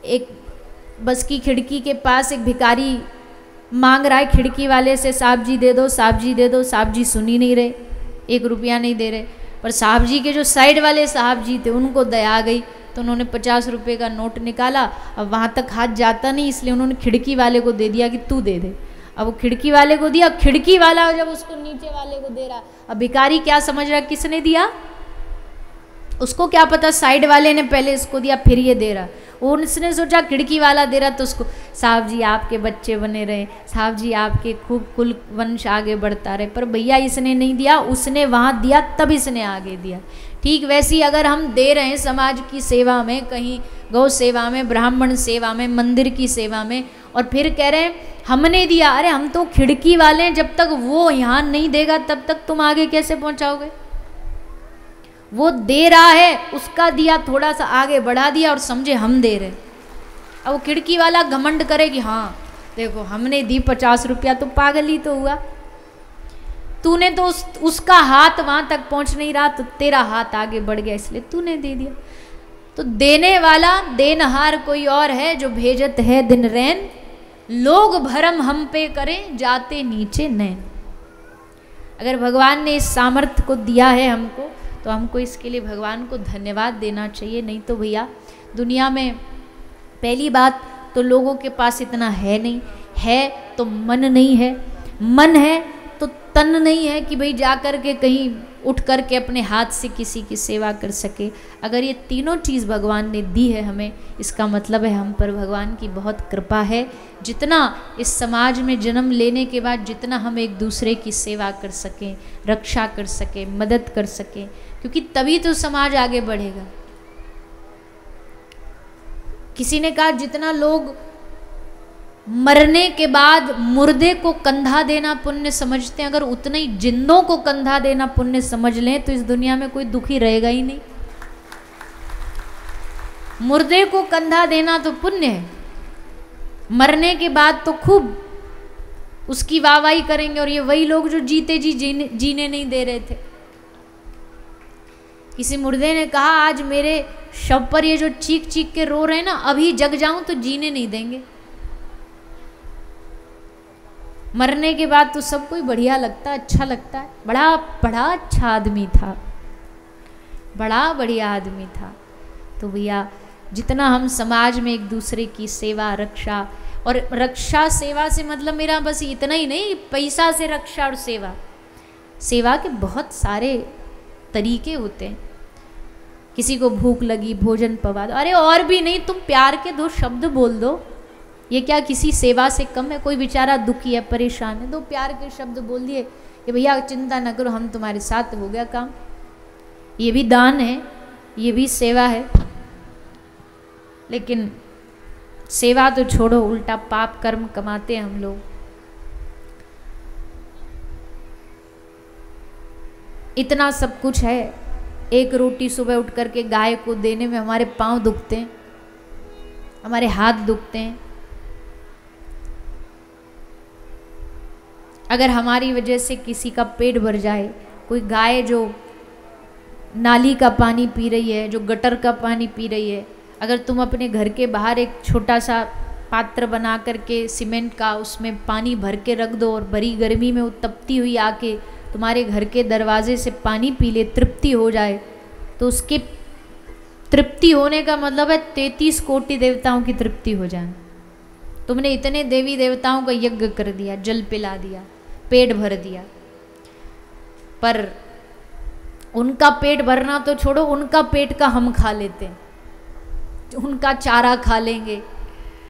एक बस की खिड़की के पास एक भिखारी मांग रहा है खिड़की वाले से, साहब जी दे दो, साहब जी दे दो। साहब जी सुन ही नहीं रहे, 1 रुपया नहीं दे रहे। पर साहब जी के जो साइड वाले साहब जी थे उनको दया आ गई, तो उन्होंने 50 रुपये का नोट निकाला। अब वहाँ तक हाथ जाता नहीं, इसलिए उन्होंने खिड़की वाले को दे दिया कि तू दे दे। अब वो खिड़की वाले को दिया, खिड़की वाला जब उसको नीचे वाले को दे रहा, अब भिखारी क्या समझ रहा किसने दिया, उसको क्या पता साइड वाले ने पहले इसको दिया फिर ये दे रहा। उसने सोचा खिड़की वाला दे रहा तो उसको, साहब जी आपके बच्चे बने रहे, साहब जी आपके खूब कुल वंश आगे बढ़ता रहे। पर भैया इसने नहीं दिया, उसने वहाँ दिया तब इसने आगे दिया। ठीक वैसे ही अगर हम दे रहे हैं समाज की सेवा में, कहीं गौ सेवा में, ब्राह्मण सेवा में, मंदिर की सेवा में, और फिर कह रहे हैं हमने दिया, अरे हम तो खिड़की वाले हैं, जब तक वो यहाँ नहीं देगा तब तक तुम आगे कैसे पहुँचाओगे। वो दे रहा है, उसका दिया थोड़ा सा आगे बढ़ा दिया और समझे हम दे रहे। अब वो खिड़की वाला घमंड करे कि हाँ देखो हमने दी 50 रुपया, तो पागल ही तो हुआ। तूने तो उसका हाथ वहाँ तक पहुँच नहीं रहा, तो तेरा हाथ आगे बढ़ गया इसलिए तूने दे दिया। तो देने वाला देनहार कोई और है, जो भेजत है दिन रैन, लोग भरम हम पे करें जाते नीचे नैन। अगर भगवान ने इस सामर्थ्य को दिया है हमको, तो हमको इसके लिए भगवान को धन्यवाद देना चाहिए। नहीं तो भैया दुनिया में पहली बात तो लोगों के पास इतना है नहीं, है तो मन नहीं है, मन है तो तन नहीं है कि भाई जा कर के कहीं उठ कर के अपने हाथ से किसी की सेवा कर सके। अगर ये तीनों चीज़ भगवान ने दी है हमें, इसका मतलब है हम पर भगवान की बहुत कृपा है। जितना इस समाज में जन्म लेने के बाद जितना हम एक दूसरे की सेवा कर सकें, रक्षा कर सकें, मदद कर सकें, क्योंकि तभी तो समाज आगे बढ़ेगा। किसी ने कहा जितना लोग मरने के बाद मुर्दे को कंधा देना पुण्य समझते हैं, अगर उतने ही जिंदों को कंधा देना पुण्य समझ लें तो इस दुनिया में कोई दुखी रहेगा ही नहीं। मुर्दे को कंधा देना तो पुण्य है, मरने के बाद तो खूब उसकी वाहवाही करेंगे। और ये वही लोग जो जीते जी जीने नहीं दे रहे थे। किसी मुर्दे ने कहा आज मेरे शव पर ये जो चीख चीख के रो रहे हैं ना, अभी जग जाऊं तो जीने नहीं देंगे। मरने के बाद तो सब कोई बढ़िया लगता है, अच्छा लगता है, बड़ा अच्छा आदमी था, बड़ा बढ़िया आदमी था। तो भैया जितना हम समाज में एक दूसरे की सेवा रक्षा, और रक्षा सेवा से मतलब मेरा बस इतना ही नहीं, पैसा से रक्षा और सेवा, सेवा के बहुत सारे तरीके होते हैं। किसी को भूख लगी भोजन पवा दो, अरे और भी नहीं तुम प्यार के 2 शब्द बोल दो, ये क्या किसी सेवा से कम है। कोई बेचारा दुखी है परेशान है, 2 प्यार के शब्द बोल दिए कि भैया चिंता न करो हम तुम्हारे साथ, हो गया काम। ये भी दान है, ये भी सेवा है। लेकिन सेवा तो छोड़ो, उल्टा पाप कर्म कमाते हैं हम लोग। इतना सब कुछ है, एक रोटी सुबह उठ करके गाय को देने में हमारे पांव दुखते हैं, हमारे हाथ दुखते हैं। अगर हमारी वजह से किसी का पेट भर जाए, कोई गाय जो नाली का पानी पी रही है, जो गटर का पानी पी रही है, अगर तुम अपने घर के बाहर एक छोटा सा पात्र बना करके सीमेंट का उसमें पानी भर के रख दो और बड़ी गर्मी में वो तपती हुई आके तुम्हारे घर के दरवाजे से पानी पी ले, तृप्ति हो जाए, तो उसके तृप्ति होने का मतलब है 33 कोटि देवताओं की तृप्ति हो जाए। तुमने इतने देवी देवताओं का यज्ञ कर दिया, जल पिला दिया, पेट भर दिया। पर उनका पेट भरना तो छोड़ो, उनका पेट का हम खा लेते हैं, उनका चारा खा लेंगे,